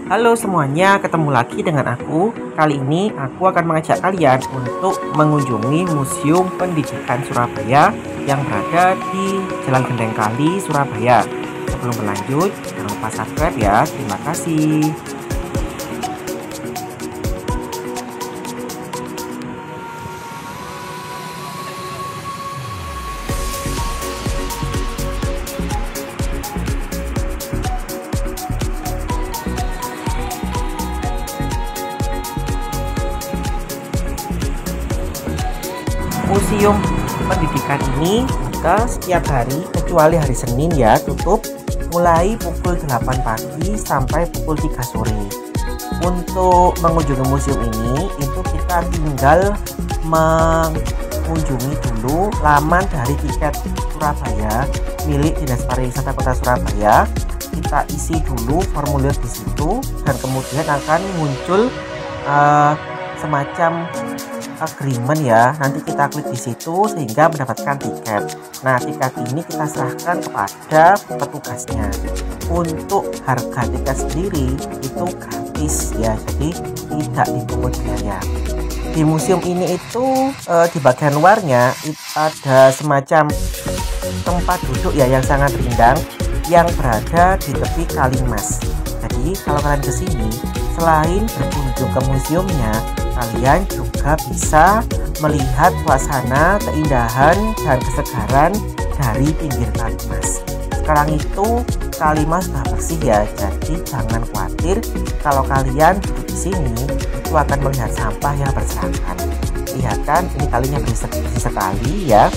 Halo semuanya, ketemu lagi dengan aku. Kali ini aku akan mengajak kalian untuk mengunjungi Museum Pendidikan Surabaya yang berada di Jalan Gendeng Kali, Surabaya. Sebelum berlanjut, jangan lupa subscribe ya. Terima kasih. Museum pendidikan ini buka setiap hari kecuali hari Senin ya, tutup mulai pukul 8 pagi sampai pukul 3 sore. Untuk mengunjungi museum ini itu kita tinggal mengunjungi dulu laman dari tiket Surabaya milik Dinas Pariwisata Kota Surabaya. Kita isi dulu formulir di situ dan kemudian akan muncul semacam agreement ya. Nanti kita klik di situ sehingga mendapatkan tiket. Nah, tiket ini kita serahkan kepada petugasnya. Untuk harga tiket sendiri itu gratis ya, jadi tidak dipungut biaya. Di museum ini itu di bagian luarnya ada semacam tempat duduk ya yang sangat rindang yang berada di tepi Kalimas. Jadi kalau kalian kesini, selain berkunjung ke museumnya, kalian juga bisa melihat suasana, keindahan, dan kesegaran dari pinggir Kalimas. Sekarang itu Kalimas sudah bersih ya, jadi jangan khawatir kalau kalian duduk di sini itu akan melihat sampah yang berserakan. Lihat kan, ini kalinya bersih sekali ya.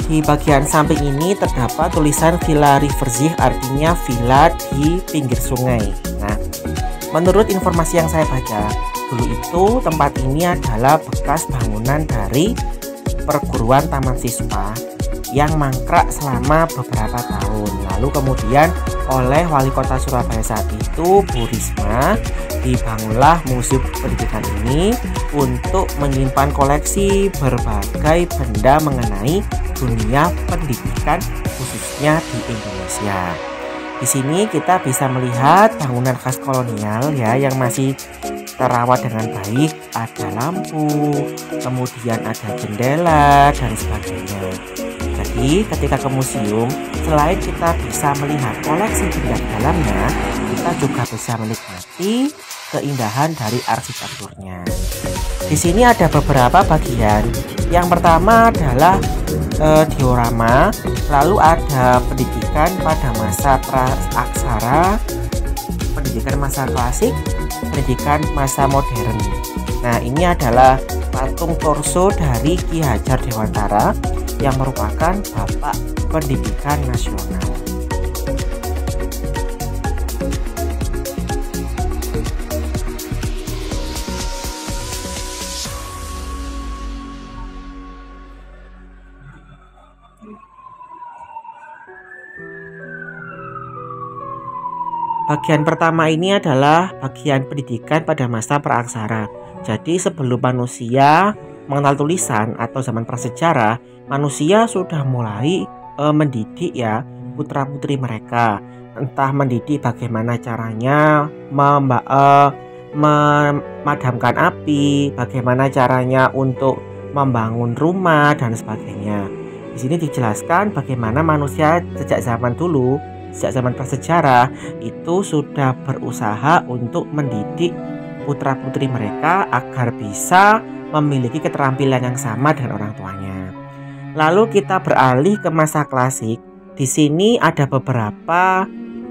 Di bagian samping ini terdapat tulisan Villa Riverzee, artinya villa di pinggir sungai. Nah, menurut informasi yang saya baca, dulu itu tempat ini adalah bekas bangunan dari perguruan taman siswa yang mangkrak selama beberapa tahun. Lalu kemudian oleh wali kota Surabaya saat itu, Bu Risma, dibangunlah museum pendidikan ini untuk menyimpan koleksi berbagai benda mengenai dunia pendidikan khususnya di Indonesia. Di sini kita bisa melihat bangunan khas kolonial ya yang masih terawat dengan baik. Ada lampu, kemudian ada jendela dan sebagainya. Jadi ketika ke museum, selain kita bisa melihat koleksi benda dalamnya, kita juga bisa menikmati keindahan dari arsitekturnya. Di sini ada beberapa bagian. Yang pertama adalah diorama, lalu ada pendidikan pada masa praaksara, pendidikan masa klasik, pendidikan masa modern. Nah, ini adalah patung torso dari Ki Hajar Dewantara yang merupakan bapak pendidikan nasional. Bagian pertama ini adalah bagian pendidikan pada masa praaksara. Jadi sebelum manusia mengenal tulisan atau zaman prasejarah, manusia sudah mulai mendidik ya putra-putri mereka. Entah mendidik bagaimana caranya memadamkan api, bagaimana caranya untuk membangun rumah dan sebagainya. Di sini dijelaskan bagaimana manusia sejak zaman dulu, sejak zaman prasejarah itu sudah berusaha untuk mendidik putra-putri mereka agar bisa memiliki keterampilan yang sama dengan orang tuanya. Lalu kita beralih ke masa klasik. Di sini ada beberapa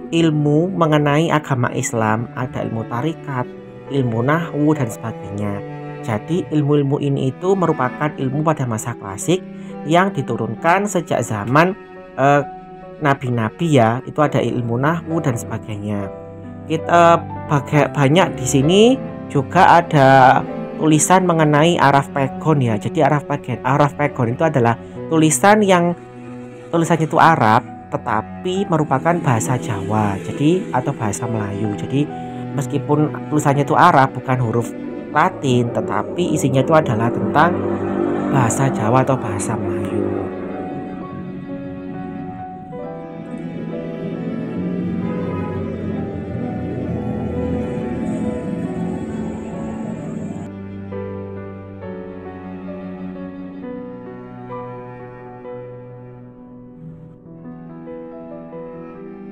ilmu mengenai agama Islam, ada ilmu tarikat, ilmu nahwu dan sebagainya. Jadi ilmu-ilmu ini itu merupakan ilmu pada masa klasik yang diturunkan sejak zaman nabi-nabi ya, itu ada ilmu nahwu dan sebagainya. Kita banyak di sini juga ada tulisan mengenai Araf Pegon ya. Jadi Araf Pegon itu adalah tulisan yang tulisannya itu Arab tetapi merupakan bahasa Jawa. Jadi atau bahasa Melayu. Jadi meskipun tulisannya itu Arab bukan huruf Latin, tetapi isinya itu adalah tentang bahasa Jawa atau bahasa Melayu.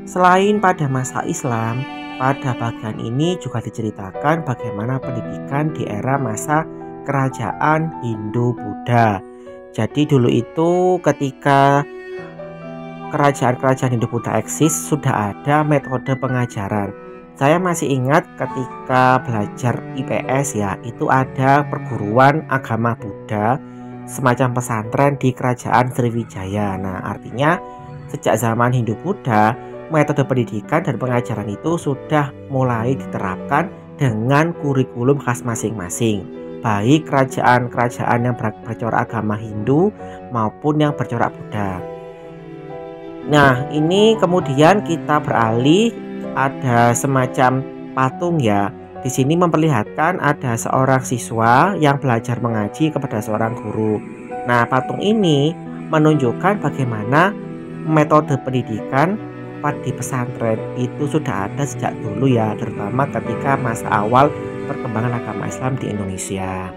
Selain pada masa Islam, pada bagian ini juga diceritakan bagaimana pendidikan di era masa kerajaan Hindu-Buddha. Jadi dulu itu ketika kerajaan-kerajaan Hindu-Buddha eksis, sudah ada metode pengajaran. Saya masih ingat ketika belajar IPS ya, itu ada perguruan agama Buddha, semacam pesantren di kerajaan Sriwijaya. Nah, artinya sejak zaman Hindu-Buddha, metode pendidikan dan pengajaran itu sudah mulai diterapkan dengan kurikulum khas masing-masing, baik kerajaan-kerajaan yang bercorak agama Hindu maupun yang bercorak Buddha. Nah, ini kemudian kita beralih, ada semacam patung ya. Di sini memperlihatkan ada seorang siswa yang belajar mengaji kepada seorang guru. Nah, patung ini menunjukkan bagaimana metode pendidikan di pesantren itu sudah ada sejak dulu ya, terutama ketika masa awal perkembangan agama Islam di Indonesia.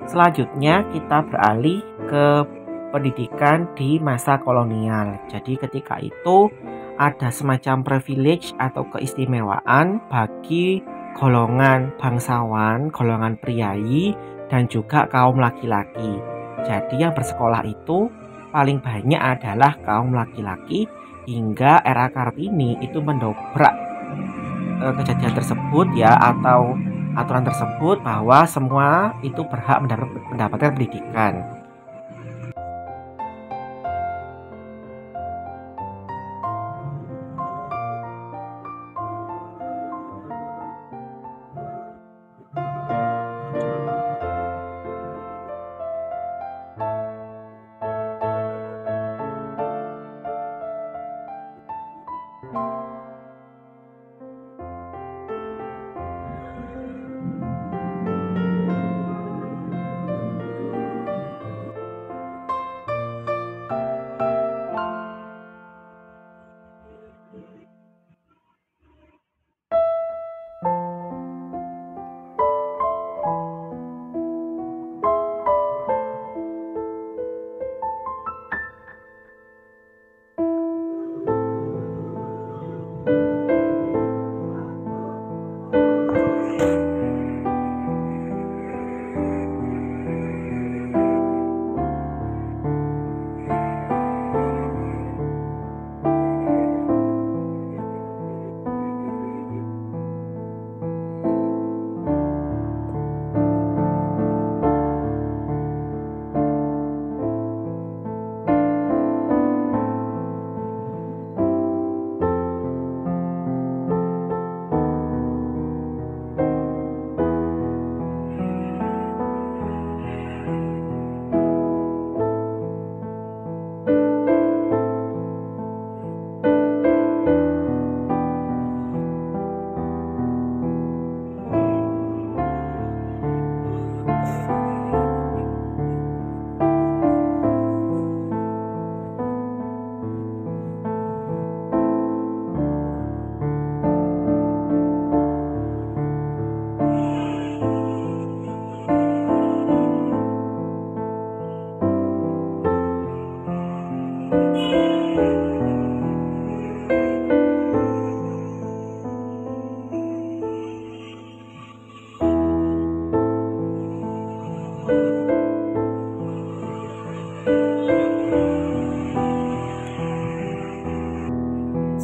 Selanjutnya kita beralih ke pendidikan di masa kolonial. Jadi ketika itu ada semacam privilege atau keistimewaan bagi golongan bangsawan, golongan priayi, dan juga kaum laki-laki. Jadi yang bersekolah itu paling banyak adalah kaum laki-laki, hingga era Kartini itu mendobrak kejadian tersebut ya, atau aturan tersebut, bahwa semua itu berhak mendapatkan pendidikan.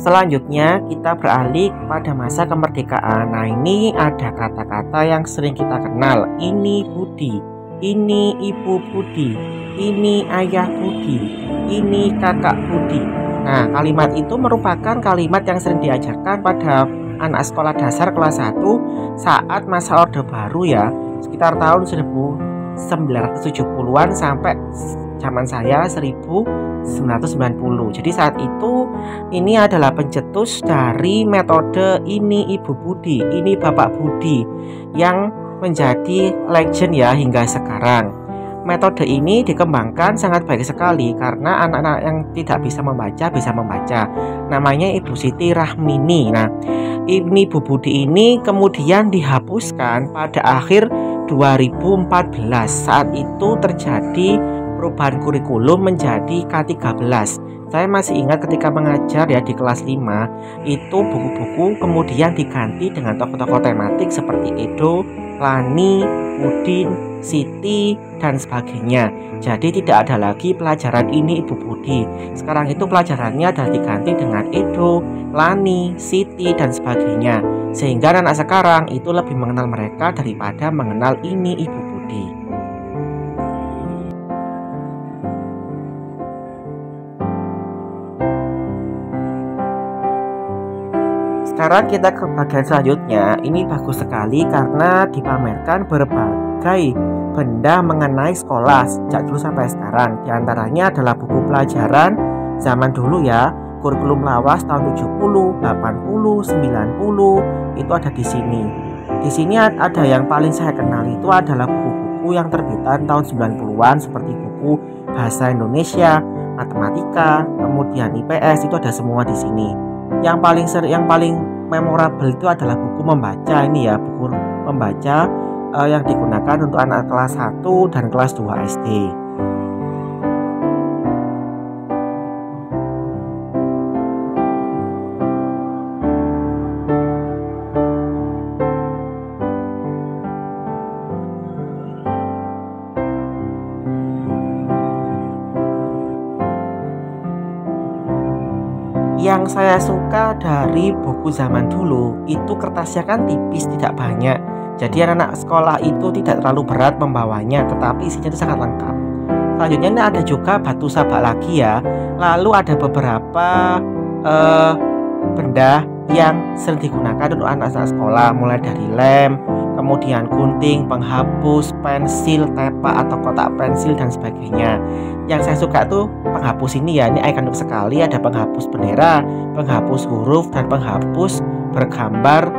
Selanjutnya kita beralih pada masa kemerdekaan. Nah, ini ada kata-kata yang sering kita kenal. Ini Budi, ini Ibu Budi, ini Ayah Budi, ini Kakak Budi. Nah, kalimat itu merupakan kalimat yang sering diajarkan pada anak sekolah dasar kelas 1 saat masa Orde Baru ya, sekitar tahun 1970-an sampai zaman saya 1990. Jadi saat itu ini adalah pencetus dari metode ini Ibu Budi, ini Bapak Budi yang menjadi legend ya hingga sekarang. Metode ini dikembangkan sangat baik sekali karena anak-anak yang tidak bisa membaca. Namanya Ibu Siti Rahmini. Nah, ini Ibu Budi ini kemudian dihapuskan pada akhir 2014. Saat itu terjadi perubahan kurikulum menjadi K13. Saya masih ingat ketika mengajar ya di kelas 5, itu buku-buku kemudian diganti dengan tokoh-tokoh tematik seperti Edo, Lani, Udin, Siti, dan sebagainya. Jadi tidak ada lagi pelajaran ini Ibu Budi. Sekarang itu pelajarannya adalah diganti dengan Edo, Lani, Siti, dan sebagainya. Sehingga anak sekarang itu lebih mengenal mereka daripada mengenal ini Ibu Budi. Sekarang kita ke bagian selanjutnya. Ini bagus sekali karena dipamerkan berbagai benda mengenai sekolah sejak dulu sampai sekarang. Di antaranya adalah buku pelajaran zaman dulu ya, kurikulum lawas tahun 70, 80, 90 itu ada di sini. Di sini ada yang paling saya kenal itu adalah buku-buku yang terbitan tahun 90-an seperti buku bahasa Indonesia, matematika, kemudian IPS, itu ada semua di sini. Yang paling memorable itu adalah buku membaca ini ya, buku membaca yang digunakan untuk anak kelas 1 dan kelas 2 SD. Yang saya suka dari buku zaman dulu itu kertasnya kan tipis, tidak banyak. Jadi anak-anak sekolah itu tidak terlalu berat membawanya, tetapi isinya itu sangat lengkap. Selanjutnya ini ada juga batu sabak lagi ya. Lalu ada beberapa benda yang sering digunakan untuk anak-anak sekolah, mulai dari lem, kemudian gunting, penghapus, pensil, tepa atau kotak pensil dan sebagainya. Yang saya suka tuh penghapus ini ya, ini ikonik sekali. Ada penghapus bendera, penghapus huruf, dan penghapus bergambar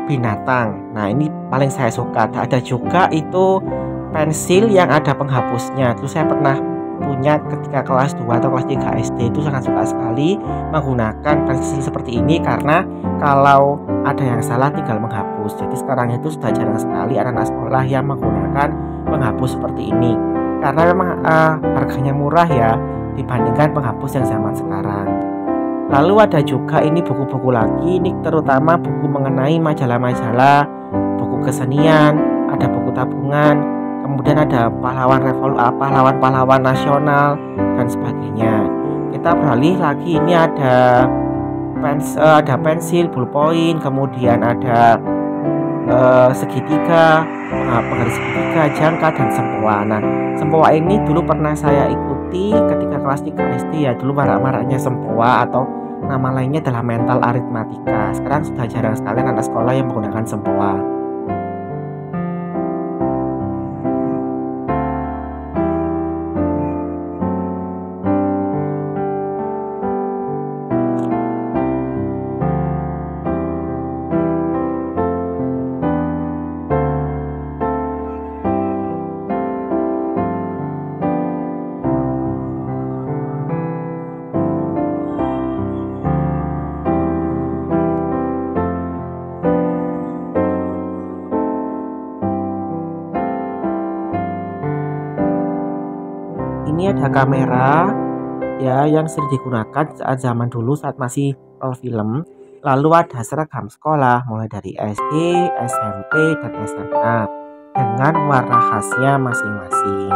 binatang. Nah, ini paling saya suka. Ada juga itu pensil yang ada penghapusnya. Terus saya pernah punya ketika kelas 2 atau kelas 3 SD, itu sangat suka sekali menggunakan pensil seperti ini karena kalau ada yang salah tinggal menghapus. Jadi sekarang itu sudah jarang sekali anak-anak sekolah yang menggunakan penghapus seperti ini karena memang harganya murah ya dibandingkan penghapus yang zaman sekarang. Lalu ada juga ini buku-buku lagi, ini terutama buku mengenai majalah-majalah, buku kesenian, ada buku tabungan, kemudian ada pahlawan-pahlawan nasional dan sebagainya. Kita beralih lagi, ini ada pensil, ballpoint, kemudian ada segitiga, penggaris segitiga, jangka, dan sempoa. Nah, sempoa ini dulu pernah saya ikuti ketika kelas 3 SD ya. Dulu marak-maraknya sempoa atau nama lainnya adalah mental aritmatika. Sekarang sudah jarang sekali anak sekolah yang menggunakan sempoa. Ini ada kamera ya yang sering digunakan saat zaman dulu saat masih roll film. Lalu ada seragam sekolah mulai dari SD, SMP, dan SMA dengan warna khasnya masing-masing.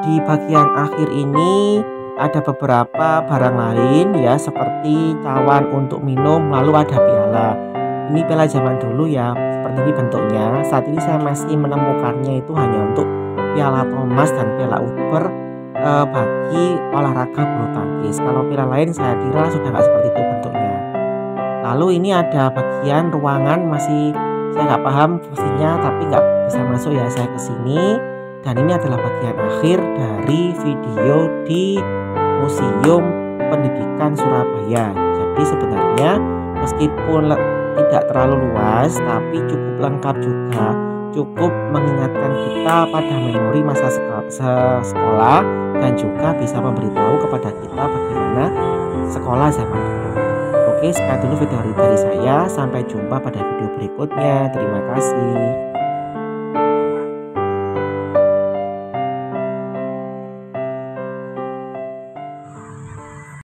di bagian akhir ini ada beberapa barang lain ya, seperti cawan untuk minum, lalu ada piala. Ini piala zaman dulu ya, seperti ini bentuknya. Saat ini saya masih menemukannya itu hanya untuk piala Thomas dan piala Uber bagi olahraga bulu tangkis. Kalau piala lain saya kira sudah nggak seperti itu bentuknya. Lalu ini ada bagian ruangan, masih saya nggak paham fungsinya, tapi nggak bisa masuk ya saya ke sini. Dan ini adalah bagian akhir dari video di Museum Pendidikan Surabaya. Jadi sebenarnya meskipun tidak terlalu luas, tapi cukup lengkap juga, cukup mengingatkan kita pada memori masa sekolah, dan juga bisa memberitahu kepada kita bagaimana sekolah zaman dulu. Oke, sekian dulu video dari saya. Sampai jumpa pada video berikutnya. Terima kasih.